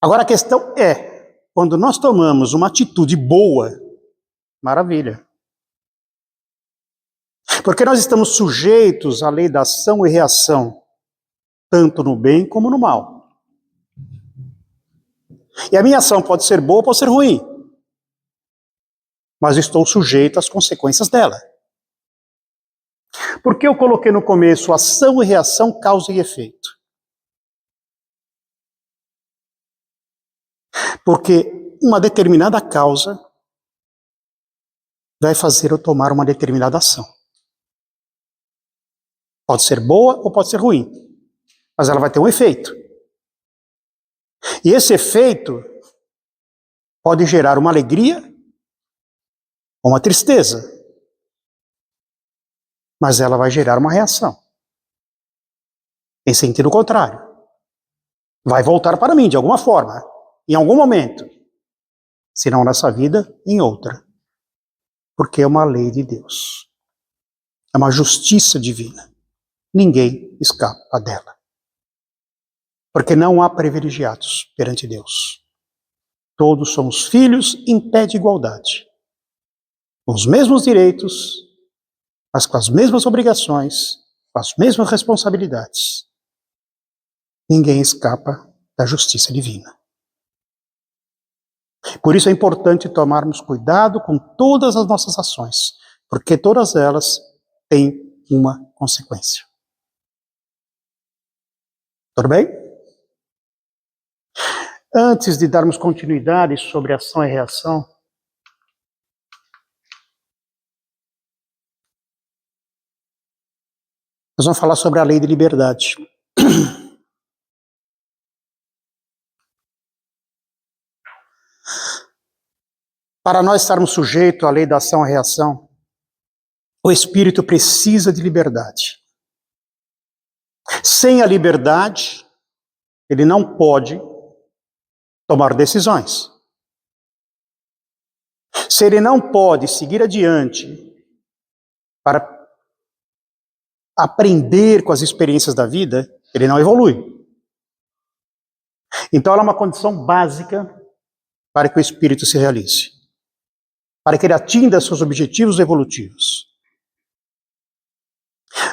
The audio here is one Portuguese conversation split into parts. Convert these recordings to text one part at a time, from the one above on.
Agora a questão é, quando nós tomamos uma atitude boa, maravilha. Porque nós estamos sujeitos à lei da ação e reação, tanto no bem como no mal. E a minha ação pode ser boa ou pode ser ruim, mas estou sujeito às consequências dela. Por que eu coloquei no começo ação e reação, causa e efeito? Porque uma determinada causa vai fazer eu tomar uma determinada ação. Pode ser boa ou pode ser ruim, mas ela vai ter um efeito. E esse efeito pode gerar uma alegria ou uma tristeza, mas ela vai gerar uma reação. Em sentido contrário. Vai voltar para mim de alguma forma, em algum momento. Se não nessa vida, em outra. Porque é uma lei de Deus. É uma justiça divina. Ninguém escapa dela. Porque não há privilegiados perante Deus. Todos somos filhos em pé de igualdade. Com os mesmos direitos, mas com as mesmas obrigações, com as mesmas responsabilidades. Ninguém escapa da justiça divina. Por isso é importante tomarmos cuidado com todas as nossas ações, porque todas elas têm uma consequência. Tudo bem? Antes de darmos continuidade sobre ação e reação, nós vamos falar sobre a lei de liberdade. Para nós estarmos sujeitos à lei da ação e reação, o espírito precisa de liberdade. Sem a liberdade, ele não pode tomar decisões. Se ele não pode seguir adiante para aprender com as experiências da vida, ele não evolui. Então ela é uma condição básica para que o espírito se realize, para que ele atinja seus objetivos evolutivos.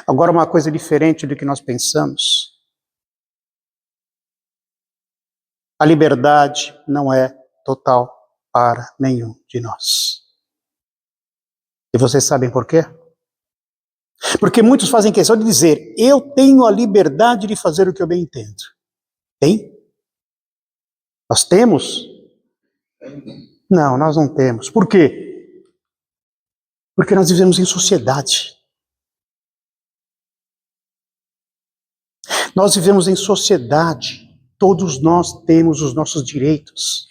Agora, uma coisa diferente do que nós pensamos. A liberdade não é total para nenhum de nós. E vocês sabem por quê? Porque muitos fazem questão de dizer, eu tenho a liberdade de fazer o que eu bem entendo. Tem? Nós temos? Não, nós não temos. Por quê? Porque nós vivemos em sociedade. Nós vivemos em sociedade. Todos nós temos os nossos direitos.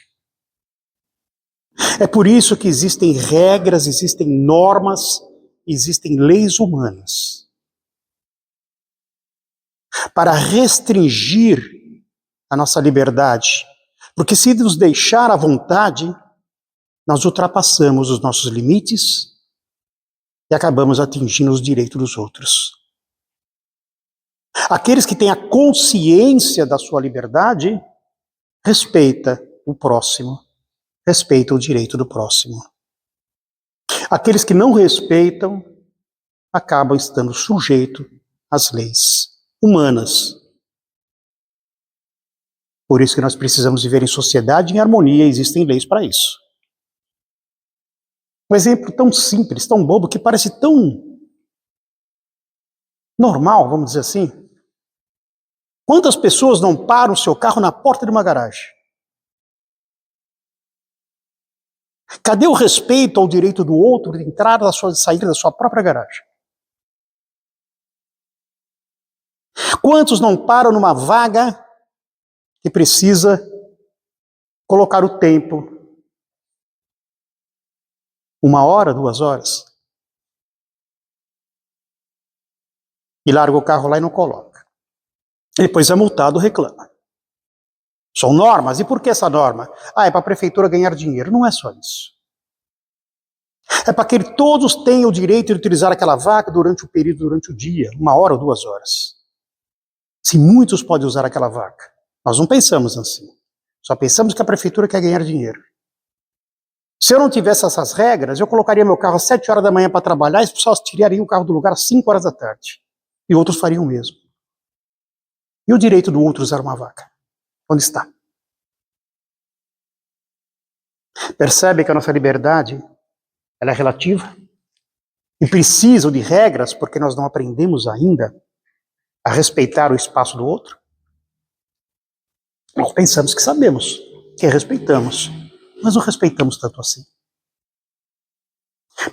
É por isso que existem regras, existem normas, existem leis humanas. Para restringir a nossa liberdade. Porque se nos deixar à vontade, nós ultrapassamos os nossos limites e acabamos atingindo os direitos dos outros. Aqueles que têm a consciência da sua liberdade, respeita o próximo, respeita o direito do próximo. Aqueles que não respeitam, acabam estando sujeitos às leis humanas. Por isso que nós precisamos viver em sociedade, em harmonia, existem leis para isso. Um exemplo tão simples, tão bobo, que parece tão normal, vamos dizer assim. Quantas pessoas não param o seu carro na porta de uma garagem? Cadê o respeito ao direito do outro de entrar da sua, de sair da sua própria garagem? Quantos não param numa vaga que precisa colocar o tempo? 1 hora, 2 horas? E larga o carro lá e não coloca. E depois é multado, reclama. São normas. E por que essa norma? É para a prefeitura ganhar dinheiro. Não é só isso. É para que todos tenham o direito de utilizar aquela vaga durante o período, durante o dia, 1 hora ou 2 horas. Se muitos podem usar aquela vaga. Nós não pensamos assim. Só pensamos que a prefeitura quer ganhar dinheiro. Se eu não tivesse essas regras, eu colocaria meu carro às 7 horas da manhã para trabalhar e as pessoas tirariam o carro do lugar às 5 horas da tarde. E outros fariam o mesmo. E o direito do outro usar uma vaca? Onde está? Percebe que a nossa liberdade ela é relativa? E precisa de regras porque nós não aprendemos ainda a respeitar o espaço do outro? Nós pensamos que sabemos, que respeitamos, mas não respeitamos tanto assim.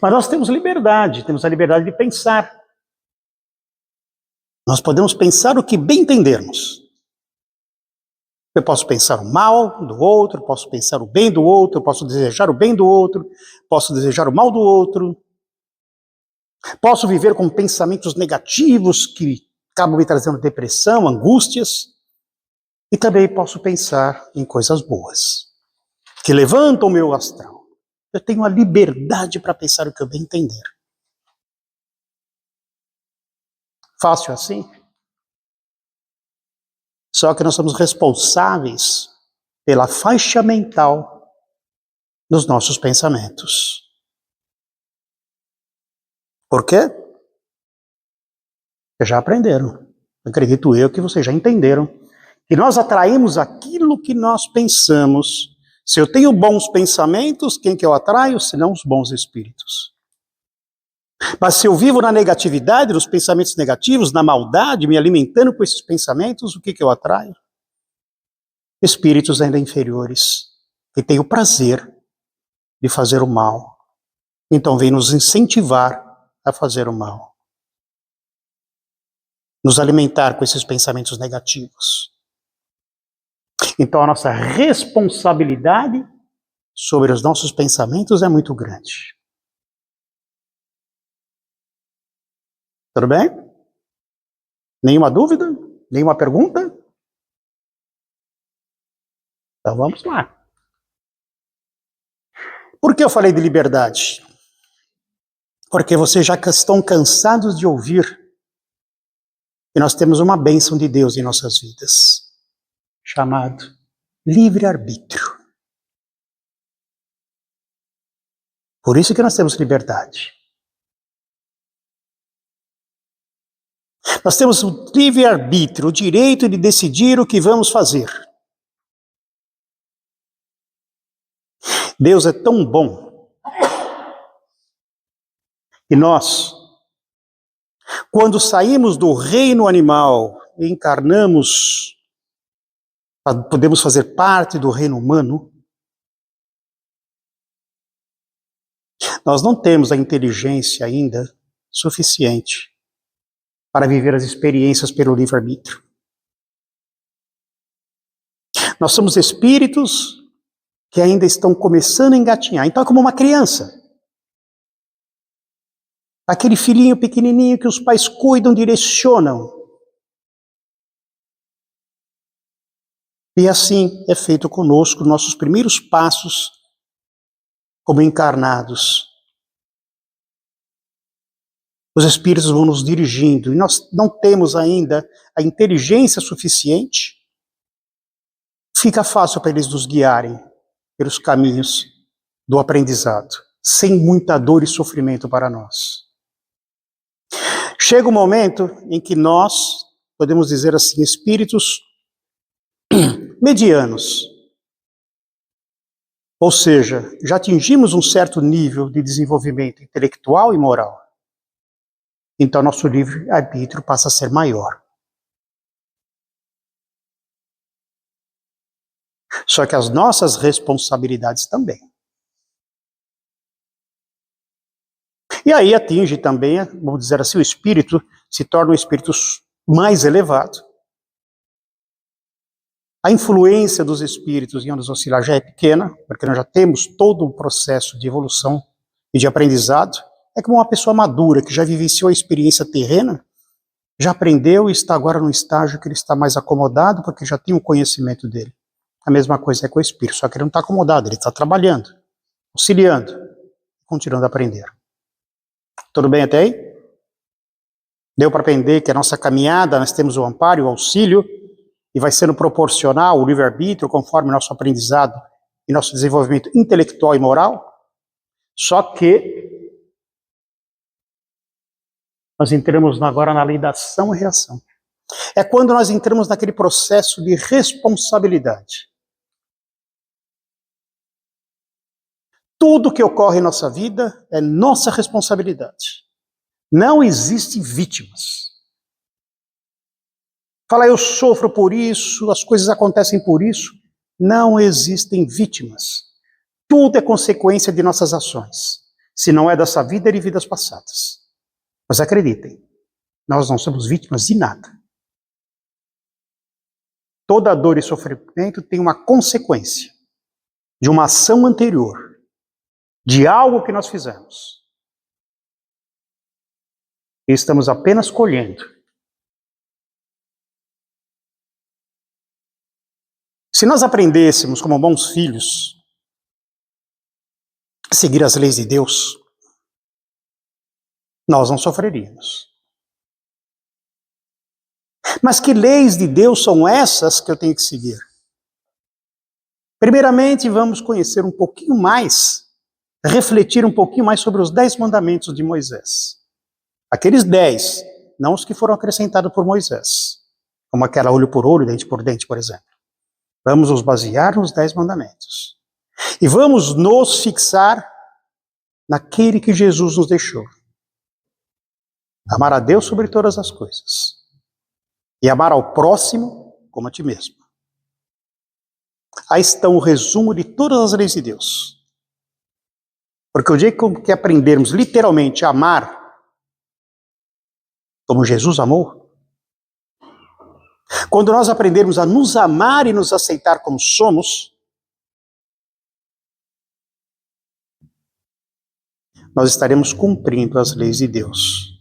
Mas nós temos a liberdade de pensar. Nós podemos pensar o que bem entendermos. Eu posso pensar o mal do outro, posso pensar o bem do outro, posso desejar o bem do outro, posso desejar o mal do outro. Posso viver com pensamentos negativos que acabam me trazendo depressão, angústias. E também posso pensar em coisas boas, que levantam o meu astral. Eu tenho a liberdade para pensar o que eu bem entender. Fácil assim? Só que nós somos responsáveis pela faixa mental dos nossos pensamentos. Por quê? Vocês já aprenderam. Acredito eu que vocês já entenderam. Que nós atraímos aquilo que nós pensamos. Se eu tenho bons pensamentos, quem que eu atraio? Senão os bons espíritos. Mas se eu vivo na negatividade, nos pensamentos negativos, na maldade, me alimentando com esses pensamentos, o que que eu atraio? Espíritos ainda inferiores, que têm o prazer de fazer o mal. Então vem nos incentivar a fazer o mal. Nos alimentar com esses pensamentos negativos. Então a nossa responsabilidade sobre os nossos pensamentos é muito grande. Tudo bem? Nenhuma dúvida? Nenhuma pergunta? Então vamos lá. Por que eu falei de liberdade? Porque vocês já estão cansados de ouvir que nós temos uma bênção de Deus em nossas vidas, chamado livre-arbítrio. Por isso que nós temos liberdade. Nós temos o livre-arbítrio, o direito de decidir o que vamos fazer. Deus é tão bom que nós, quando saímos do reino animal e encarnamos, podemos fazer parte do reino humano, nós não temos a inteligência ainda suficiente para viver as experiências pelo livre-arbítrio. Nós somos espíritos que ainda estão começando a engatinhar. Então é como uma criança. Aquele filhinho pequenininho que os pais cuidam, direcionam. E assim é feito conosco nossos primeiros passos como encarnados. Os espíritos vão nos dirigindo e nós não temos ainda a inteligência suficiente. Fica fácil para eles nos guiarem pelos caminhos do aprendizado, sem muita dor e sofrimento para nós. Chega um momento em que nós, podemos dizer assim, espíritos medianos, ou seja, já atingimos um certo nível de desenvolvimento intelectual e moral. Então nosso livre-arbítrio passa a ser maior. Só que as nossas responsabilidades também. E aí atinge também, vamos dizer assim, o espírito se torna um espírito mais elevado. A influência dos espíritos em ondas oscilar já é pequena, porque nós já temos todo um processo de evolução e de aprendizado. É como uma pessoa madura que já vivenciou a experiência terrena, já aprendeu e está agora num estágio que ele está mais acomodado, porque já tem o conhecimento dele. A mesma coisa é com o espírito, só que ele não está acomodado, ele está trabalhando, auxiliando, continuando a aprender. Tudo bem até aí? Deu para aprender que a nossa caminhada, nós temos o amparo e o auxílio, e vai sendo proporcional o livre-arbítrio conforme nosso aprendizado e nosso desenvolvimento intelectual e moral. Só que nós entramos agora na lei da ação e reação. É quando nós entramos naquele processo de responsabilidade. Tudo que ocorre em nossa vida é nossa responsabilidade. Não existem vítimas. Fala, eu sofro por isso, as coisas acontecem por isso. Não existem vítimas. Tudo é consequência de nossas ações. Se não é dessa vida, é de vidas passadas. Mas acreditem, nós não somos vítimas de nada. Toda dor e sofrimento tem uma consequência de uma ação anterior, de algo que nós fizemos. E estamos apenas colhendo. Se nós aprendêssemos como bons filhos a seguir as leis de Deus, nós não sofreríamos. Mas que leis de Deus são essas que eu tenho que seguir? Primeiramente, vamos conhecer um pouquinho mais, refletir um pouquinho mais sobre os 10 mandamentos de Moisés. Aqueles 10, não os que foram acrescentados por Moisés, como aquela olho por olho, dente por dente, por exemplo. Vamos nos basear nos 10 mandamentos. E vamos nos fixar naquele que Jesus nos deixou. Amar a Deus sobre todas as coisas. E amar ao próximo como a ti mesmo. Aí está o resumo de todas as leis de Deus. Porque o dia que aprendermos literalmente a amar como Jesus amou, quando nós aprendermos a nos amar e nos aceitar como somos, nós estaremos cumprindo as leis de Deus.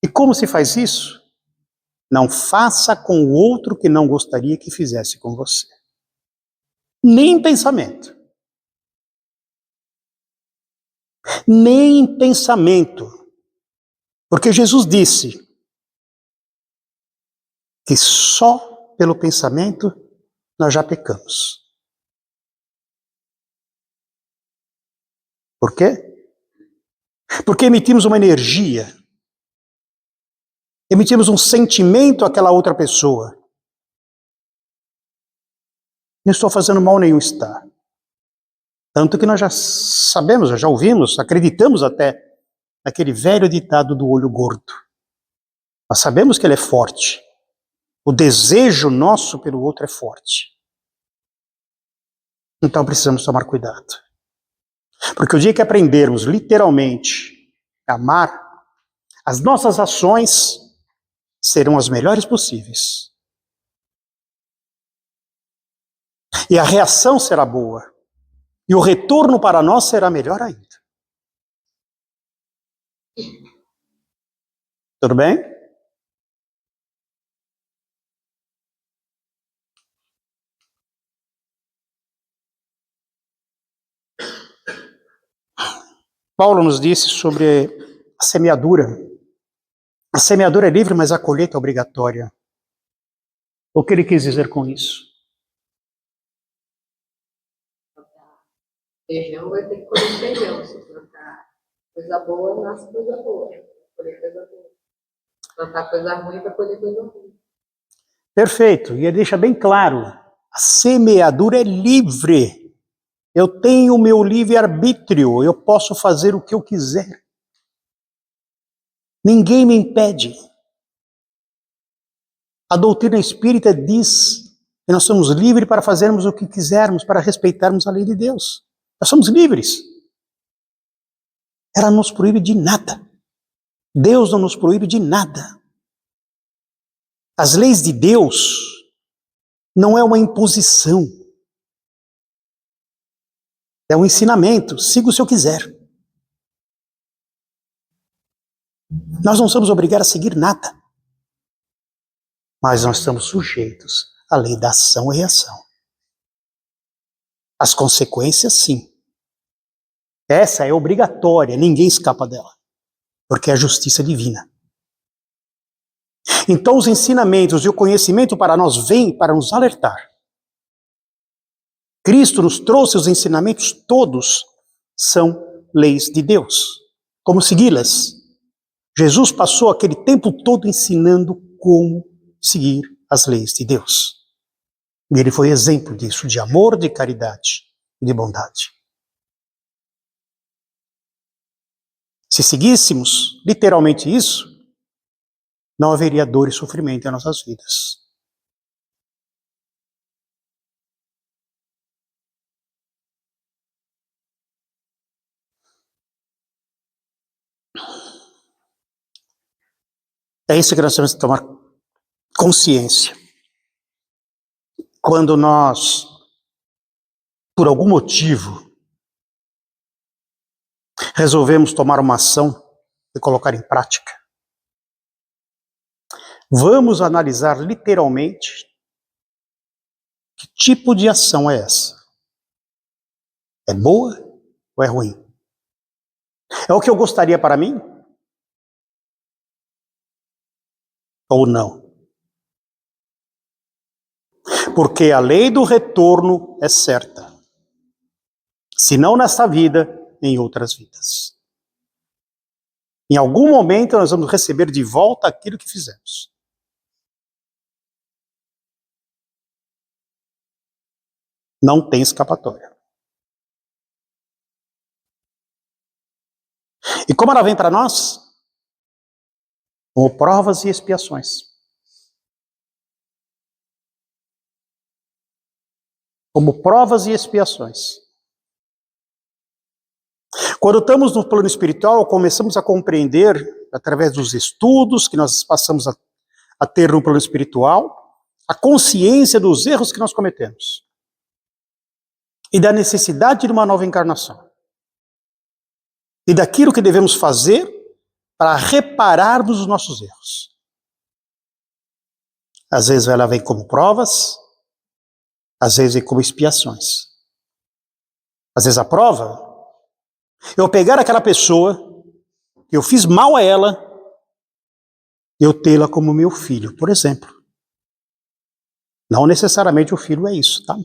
E como se faz isso? Não faça com o outro que não gostaria que fizesse com você. Nem em pensamento. Nem em pensamento. Porque Jesus disse que só pelo pensamento nós já pecamos. Por quê? Porque emitimos uma energia, emitimos um sentimento àquela outra pessoa. Não estou fazendo mal nenhum, está. Tanto que nós já sabemos, já ouvimos, acreditamos até naquele velho ditado do olho gordo. Nós sabemos que ele é forte. O desejo nosso pelo outro é forte. Então precisamos tomar cuidado. Porque o dia que aprendermos literalmente a amar, as nossas ações serão as melhores possíveis. E a reação será boa. E o retorno para nós será melhor ainda. Tudo bem? Paulo nos disse sobre a semeadura. A semeadura é livre, mas a colheita é obrigatória. O que ele quis dizer com isso? Feijão vai ter que colher feijão. Se plantar coisa boa, nasce coisa boa. Colher coisa boa. Plantar coisa ruim, vai colher coisa ruim. Perfeito. E ele deixa bem claro, a semeadura é livre. Eu tenho o meu livre-arbítrio, eu posso fazer o que eu quiser. Ninguém me impede. A doutrina espírita diz que nós somos livres para fazermos o que quisermos, para respeitarmos a lei de Deus. Nós somos livres. Ela não nos proíbe de nada. Deus não nos proíbe de nada. As leis de Deus não é uma imposição. É um ensinamento. Siga o se eu quiser. Nós não somos obrigados a seguir nada. Mas nós estamos sujeitos à lei da ação e reação. As consequências, sim. Essa é obrigatória, ninguém escapa dela. Porque é a justiça divina. Então os ensinamentos e o conhecimento para nós vêm para nos alertar. Cristo nos trouxe os ensinamentos, todos são leis de Deus. Como segui-las? Jesus passou aquele tempo todo ensinando como seguir as leis de Deus. E ele foi exemplo disso, de amor, de caridade e de bondade. Se seguíssemos literalmente isso, não haveria dor e sofrimento em nossas vidas. É isso que nós temos que tomar consciência. Quando nós, por algum motivo, resolvemos tomar uma ação e colocar em prática, vamos analisar literalmente que tipo de ação é essa. É boa ou é ruim? É o que eu gostaria para mim? Ou não? Porque a lei do retorno é certa. Se não nesta vida, em outras vidas. Em algum momento nós vamos receber de volta aquilo que fizemos. Não tem escapatória. E como ela vem para nós? Como provas e expiações. Como provas e expiações. Quando estamos no plano espiritual, começamos a compreender, através dos estudos que nós passamos a ter no plano espiritual, a consciência dos erros que nós cometemos. E da necessidade de uma nova encarnação. E daquilo que devemos fazer para repararmos os nossos erros. Às vezes ela vem como provas, às vezes vem como expiações. Às vezes a prova, eu pegar aquela pessoa, eu fiz mal a ela, eu tê-la como meu filho, por exemplo. Não necessariamente o filho é isso, tá?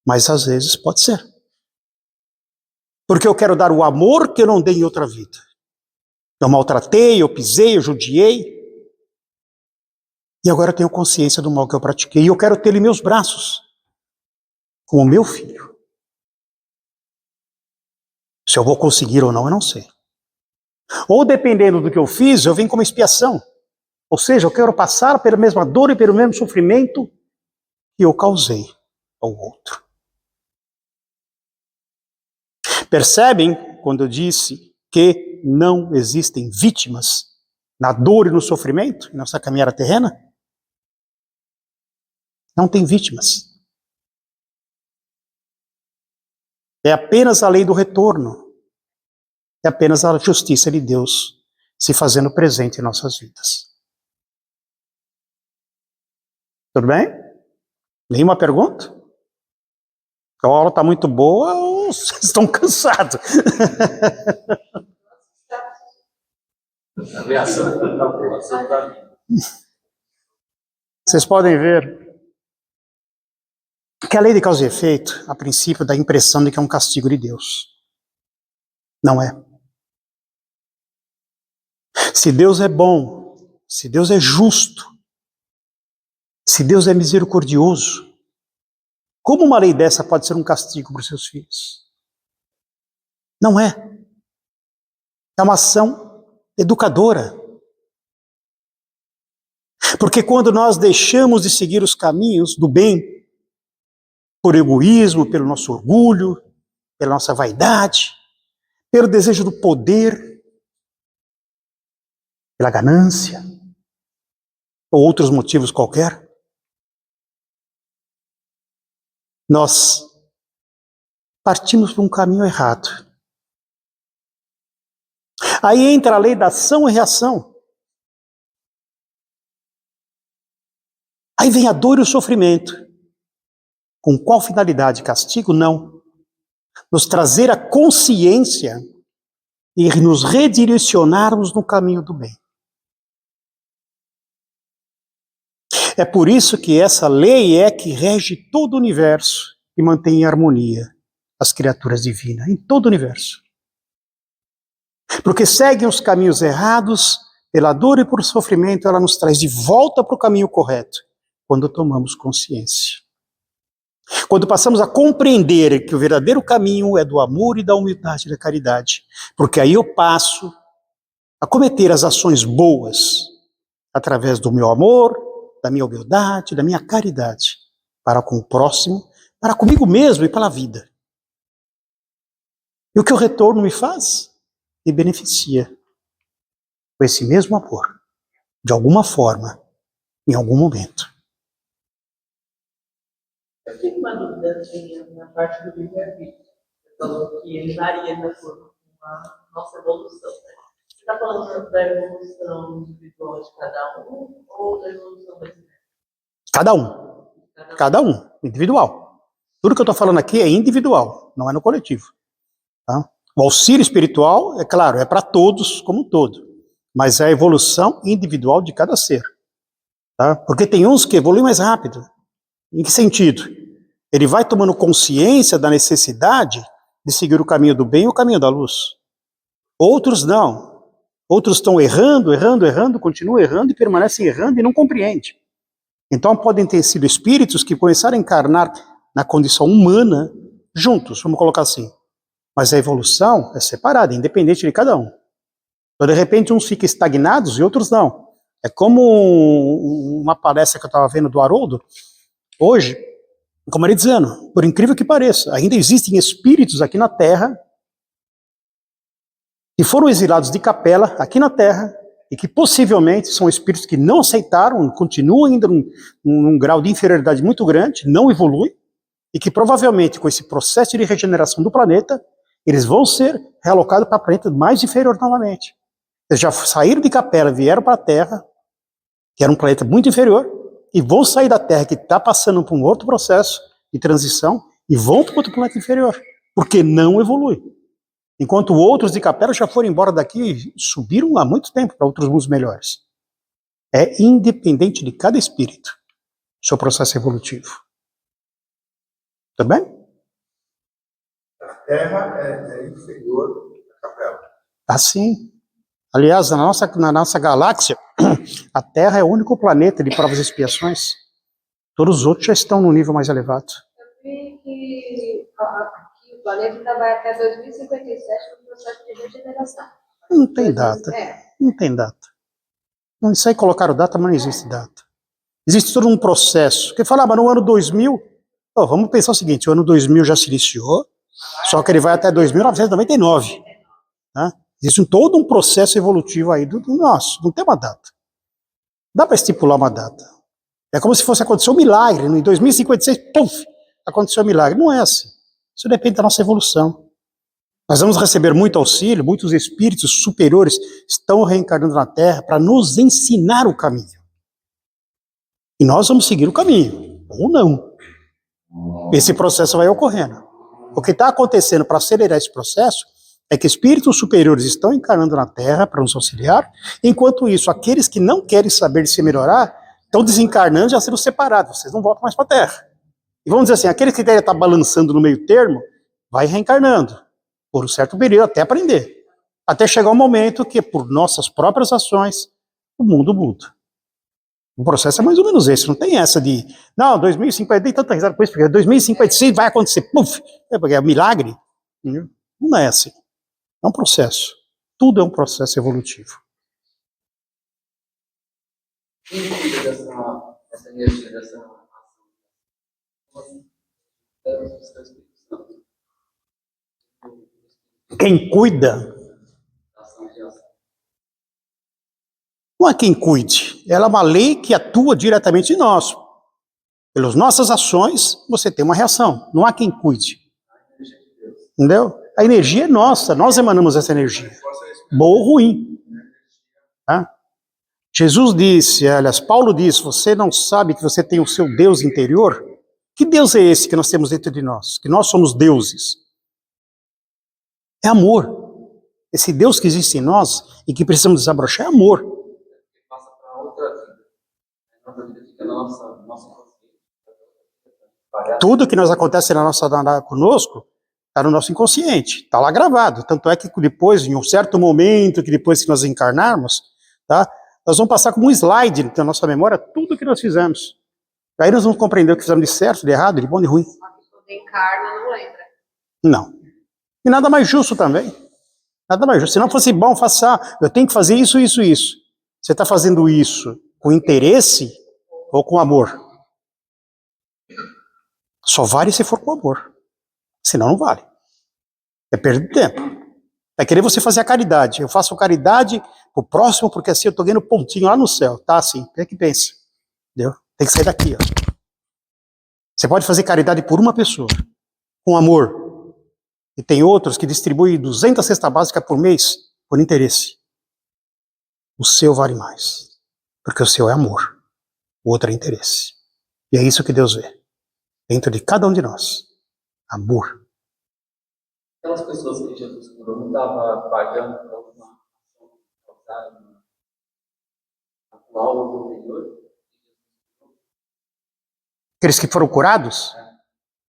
Mas às vezes pode ser. Porque eu quero dar o amor que eu não dei em outra vida. Eu maltratei, eu pisei, eu judiei. E agora eu tenho consciência do mal que eu pratiquei. E eu quero ter ele em meus braços, como meu filho. Se eu vou conseguir ou não, eu não sei. Ou dependendo do que eu fiz, eu venho como expiação. Ou seja, eu quero passar pela mesma dor e pelo mesmo sofrimento que eu causei ao outro. Percebem quando eu disse que não existem vítimas na dor e no sofrimento, em nossa caminhada terrena? Não tem vítimas. É apenas a lei do retorno. É apenas a justiça de Deus se fazendo presente em nossas vidas. Tudo bem? Nenhuma pergunta? A aula está muito boa ou vocês estão cansados? Vocês podem ver que a lei de causa e efeito, a princípio, dá a impressão de que é um castigo de Deus. Não é. Se Deus é bom, se Deus é justo, se Deus é misericordioso, como uma lei dessa pode ser um castigo para os seus filhos? Não é. É uma ação educadora. Porque quando nós deixamos de seguir os caminhos do bem, por egoísmo, pelo nosso orgulho, pela nossa vaidade, pelo desejo do poder, pela ganância, ou outros motivos qualquer, nós partimos por um caminho errado. Aí entra a lei da ação e reação. Aí vem a dor e o sofrimento. Com qual finalidade? Castigo? Não. Nos trazer a consciência e nos redirecionarmos no caminho do bem. É por isso que essa lei é que rege todo o universo e mantém em harmonia as criaturas divinas, em todo o universo. Porque seguem os caminhos errados, pela dor e por sofrimento, ela nos traz de volta para o caminho correto, quando tomamos consciência. Quando passamos a compreender que o verdadeiro caminho é do amor e da humildade e da caridade, porque aí eu passo a cometer as ações boas através do meu amor, da minha humildade, da minha caridade, para com o próximo, para comigo mesmo e pela vida. E o que o retorno me faz? Me beneficia com esse mesmo amor, de alguma forma, em algum momento. Eu tenho uma dúvida assim, na parte do livre-arbítrio. Você falou que ele varia de acordo com a nossa evolução, né? Você está falando da evolução individual de cada um ou da evolução brasileira? Cada um. Cada um, individual. Tudo que eu estou falando aqui é individual, não é no coletivo. Tá? O auxílio espiritual, é claro, é para todos como um todo, mas é a evolução individual de cada ser. Tá? Porque tem uns que evoluem mais rápido. Em que sentido? Ele vai tomando consciência da necessidade de seguir o caminho do bem e o caminho da luz. Outros não. Outros estão errando, continuam errando e permanecem errando e não compreendem. Então podem ter sido espíritos que começaram a encarnar na condição humana juntos, vamos colocar assim. Mas a evolução é separada, independente de cada um. Então, de repente, uns ficam estagnados e outros não. É como uma palestra que eu estava vendo do Haroldo, hoje, como ele dizendo, por incrível que pareça, ainda existem espíritos aqui na Terra que foram exilados de capela aqui na Terra e que possivelmente são espíritos que não aceitaram, continuam ainda num grau de inferioridade muito grande, não evoluem, e que provavelmente com esse processo de regeneração do planeta, eles vão ser realocados para planeta mais inferior novamente. Eles já saíram de capela, vieram para a Terra, que era um planeta muito inferior, e vão sair da Terra, que está passando por um outro processo de transição, e vão para outro planeta inferior, porque não evolui. Enquanto outros de capela já foram embora daqui e subiram há muito tempo para outros mundos melhores. É independente de cada espírito, seu processo evolutivo. Tá bem? A Terra é inferior à capela. Assim. Aliás, na nossa galáxia, a Terra é o único planeta de provas e expiações. Todos os outros já estão no nível mais elevado. Eu vi que aqui o planeta vai até 2057 no processo de regeneração. Não tem data. Não tem data. Não, isso aí colocaram data, mas não existe data. Existe todo um processo. Quem fala, mas no ano 2000... Oh, vamos pensar o seguinte, o ano 2000 já se iniciou, só que ele vai até 2999. Né? Existe todo um processo evolutivo aí do nosso, não tem uma data. Dá para estipular uma data. É como se fosse acontecer um milagre, em 2056, puf, aconteceu um milagre. Não é assim. Isso depende da nossa evolução. Nós vamos receber muito auxílio, muitos espíritos superiores estão reencarnando na Terra para nos ensinar o caminho. E nós vamos seguir o caminho, ou não. Esse processo vai ocorrendo. O que está acontecendo para acelerar esse processo é que espíritos superiores estão encarnando na Terra para nos auxiliar, enquanto isso, aqueles que não querem saber de se melhorar, estão desencarnando e já sendo separados, vocês não voltam mais para a Terra. E vamos dizer assim, aqueles que querem estar balançando no meio termo, vai reencarnando, por um certo período, até aprender. Até chegar um momento que, por nossas próprias ações, o mundo muda. O processo é mais ou menos esse, não tem essa de, não, 2050, dei tanta risada com isso, porque 2056 vai acontecer, puf, porque é um milagre. Não é assim. É um processo. Tudo é um processo evolutivo. Quem cuida dessa energia, dessa ação? Quem cuida não é quem cuide. Ela é uma lei que atua diretamente em nós. Pelas nossas ações, você tem uma reação. Não há quem cuide. Entendeu? A energia é nossa, nós emanamos essa energia. Boa ou ruim. Tá? Jesus disse, aliás, Paulo disse, você não sabe que você tem o seu Deus interior? Que Deus é esse que nós temos dentro de nós? Que nós somos deuses. É amor. Esse Deus que existe em nós e que precisamos desabrochar é amor. Passa para outra vida. A nossa vida fica nossa consciência. Tudo que nos acontece conosco está no nosso inconsciente, está lá gravado. Tanto é que depois, em um certo momento, que depois que nós encarnarmos, tá, nós vamos passar como um slide na nossa memória tudo que nós fizemos. Aí nós vamos compreender o que fizemos de certo, de errado, de bom, de ruim. Só que quando encarna, não lembra. Não. E nada mais justo também. Nada mais justo. Se não fosse bom, faça, eu tenho que fazer isso, isso, isso. Você está fazendo isso com interesse ou com amor? Só vale se for com amor. Senão não vale. É perda de tempo. É querer você fazer a caridade. Eu faço caridade pro próximo, porque assim eu estou ganhando pontinho lá no céu. Tá assim, é que pensa. Entendeu? Tem que sair daqui, ó. Você pode fazer caridade por uma pessoa, com amor. E tem outros que distribuem 200 cestas básicas por mês, por interesse. O seu vale mais. Porque o seu é amor. O outro é interesse. E é isso que Deus vê. Dentro de cada um de nós. Amor. Aquelas pessoas que Jesus curou não estavam pagando para alguma ação causada no algo anterior? Aqueles que foram curados?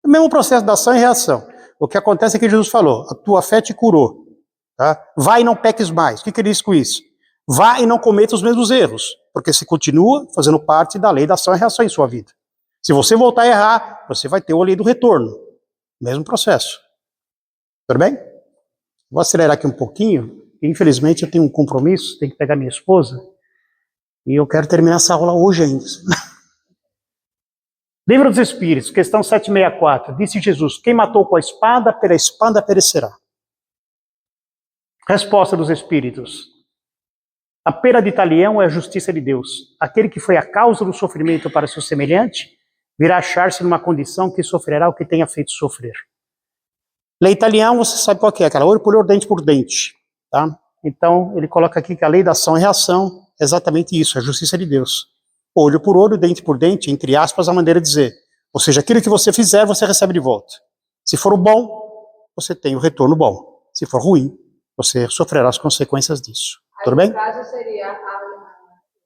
É o mesmo processo da ação e reação. O que acontece é que Jesus falou, a tua fé te curou. Tá? Vai e não peques mais. O que ele diz com isso? Vá e não cometa os mesmos erros. Porque você continua fazendo parte da lei da ação e reação em sua vida. Se você voltar a errar, você vai ter a lei do retorno. Mesmo processo. Tudo bem? Vou acelerar aqui um pouquinho. Infelizmente eu tenho um compromisso, tenho que pegar minha esposa. E eu quero terminar essa aula hoje ainda. Livro dos Espíritos, questão 764. Disse Jesus, quem matou com a espada, pela espada perecerá. Resposta dos Espíritos. A pena de Talião é a justiça de Deus. Aquele que foi a causa do sofrimento para seu semelhante, virá achar-se numa condição que sofrerá o que tenha feito sofrer. Lei Talião, você sabe qual que é, aquela olho por olho, dente por dente. Tá? Então, ele coloca aqui que a lei da ação e reação é exatamente isso, a justiça de Deus. Olho por olho, dente por dente, entre aspas, a maneira de dizer. Ou seja, aquilo que você fizer, você recebe de volta. Se for o bom, você tem o retorno bom. Se for ruim, você sofrerá as consequências disso. Aí, Tudo bem? no caso, seria,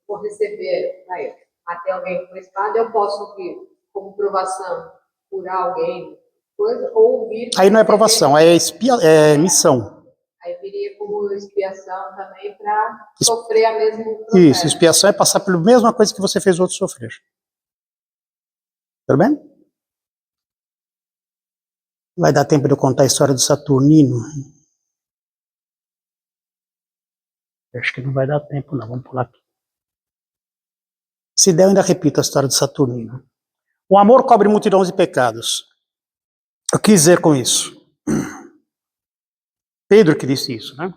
vou receber, matei alguém com espada, eu posso vir como provação, curar alguém, coisa, ou vir... Aí não é provação, é missão. Aí viria como expiação também para sofrer a mesma processo. Isso, expiação é passar pela mesma coisa que você fez o outro sofrer. Tudo bem? Vai dar tempo de eu contar a história do Saturnino? Acho que não vai dar tempo não, vamos pular aqui. Se der, eu ainda repito a história do Saturnino. O amor cobre multidões de pecados. Eu quis dizer com isso. Pedro que disse isso, né?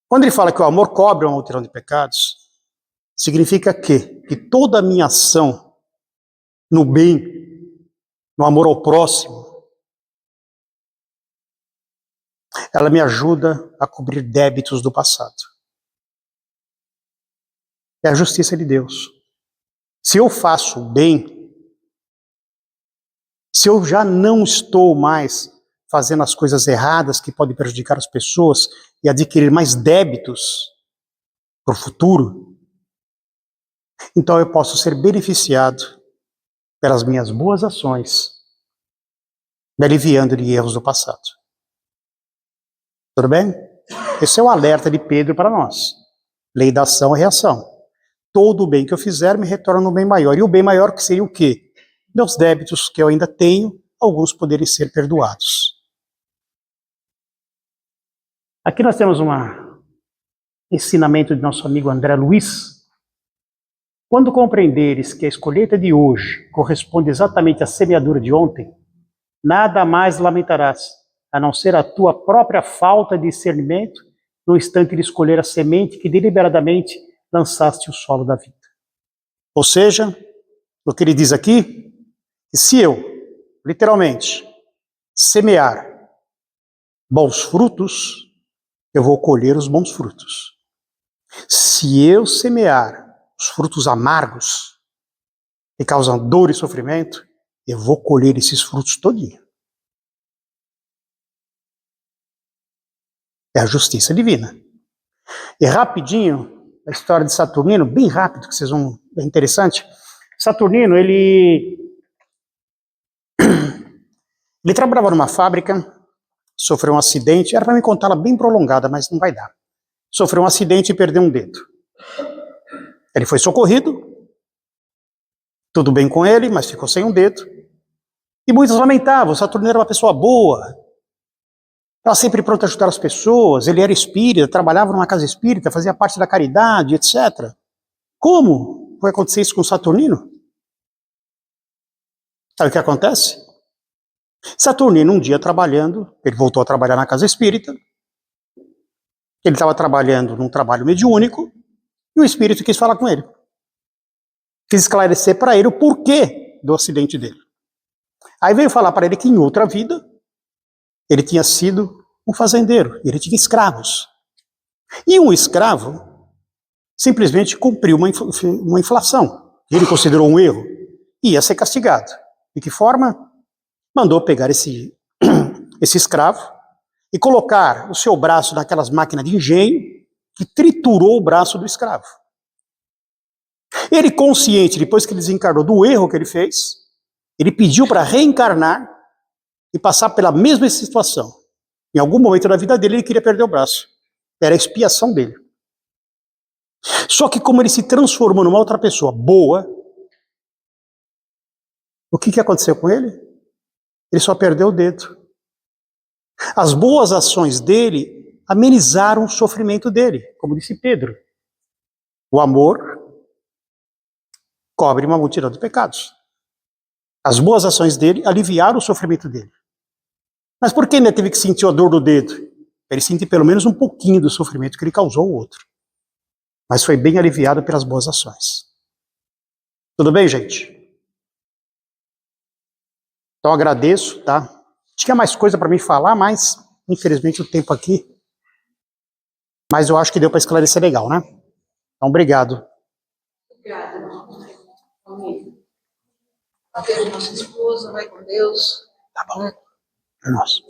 Quando ele fala que o amor cobre uma multidão de pecados, significa que toda a minha ação no bem, no amor ao próximo, ela me ajuda a cobrir débitos do passado. É a justiça de Deus. Se eu faço o bem, se eu já não estou mais fazendo as coisas erradas que podem prejudicar as pessoas e adquirir mais débitos para o futuro, então eu posso ser beneficiado pelas minhas boas ações, me aliviando de erros do passado. Tudo bem? Esse é o alerta de Pedro para nós. Lei da ação e reação. Todo o bem que eu fizer me retorna um bem maior. E o bem maior que seria o quê? Meus débitos que eu ainda tenho, alguns poderem ser perdoados. Aqui nós temos um ensinamento de nosso amigo André Luiz. Quando compreenderes que a escolheita de hoje corresponde exatamente à semeadura de ontem, nada mais lamentarás, a não ser a tua própria falta de discernimento no instante de escolher a semente que deliberadamente lançaste o solo da vida. Ou seja, o que ele diz aqui, que se eu, literalmente, semear bons frutos, eu vou colher os bons frutos. Se eu semear os frutos amargos, que causam dor e sofrimento, eu vou colher esses frutos todinho. É a justiça divina. E rapidinho, a história de Saturnino, bem rápido, que vocês vão... É interessante. Saturnino, ele trabalhava numa fábrica, sofreu um acidente, era para me contar ela bem prolongada, mas não vai dar. Sofreu um acidente e perdeu um dedo. Ele foi socorrido, tudo bem com ele, mas ficou sem um dedo. E muitos lamentavam, o Saturnino era uma pessoa boa, estava sempre pronto a ajudar as pessoas, ele era espírita, trabalhava numa casa espírita, fazia parte da caridade, etc. Como foi acontecer isso com o Saturnino? Sabe o que acontece? Saturnino, um dia trabalhando, ele voltou a trabalhar na casa espírita, ele estava trabalhando num trabalho mediúnico, e o espírito quis falar com ele. Quis esclarecer para ele o porquê do acidente dele. Aí veio falar para ele que em outra vida, ele tinha sido um fazendeiro, ele tinha escravos. E um escravo simplesmente cumpriu uma inflação. Ele considerou um erro e ia ser castigado. De que forma? Mandou pegar esse escravo e colocar o seu braço naquelas máquinas de engenho que triturou o braço do escravo. Ele, consciente, depois que ele desencarnou do erro que ele fez, ele pediu para reencarnar e passar pela mesma situação. Em algum momento da vida dele, ele queria perder o braço. Era a expiação dele. Só que como ele se transformou numa outra pessoa boa, o que aconteceu com ele? Ele só perdeu o dedo. As boas ações dele amenizaram o sofrimento dele, como disse Pedro. O amor cobre uma multidão de pecados. As boas ações dele aliviaram o sofrimento dele. Mas por que ainda teve que sentir a dor do dedo? Ele sentiu pelo menos um pouquinho do sofrimento que ele causou ao outro. Mas foi bem aliviado pelas boas ações. Tudo bem, gente? Então agradeço, tá? Tinha mais coisa para mim falar, mas infelizmente o tempo aqui. Mas eu acho que deu para esclarecer legal, né? Então obrigado. Obrigada, irmão. Família. Deus, nossa esposa, vai com Deus. Tá bom. É nosso.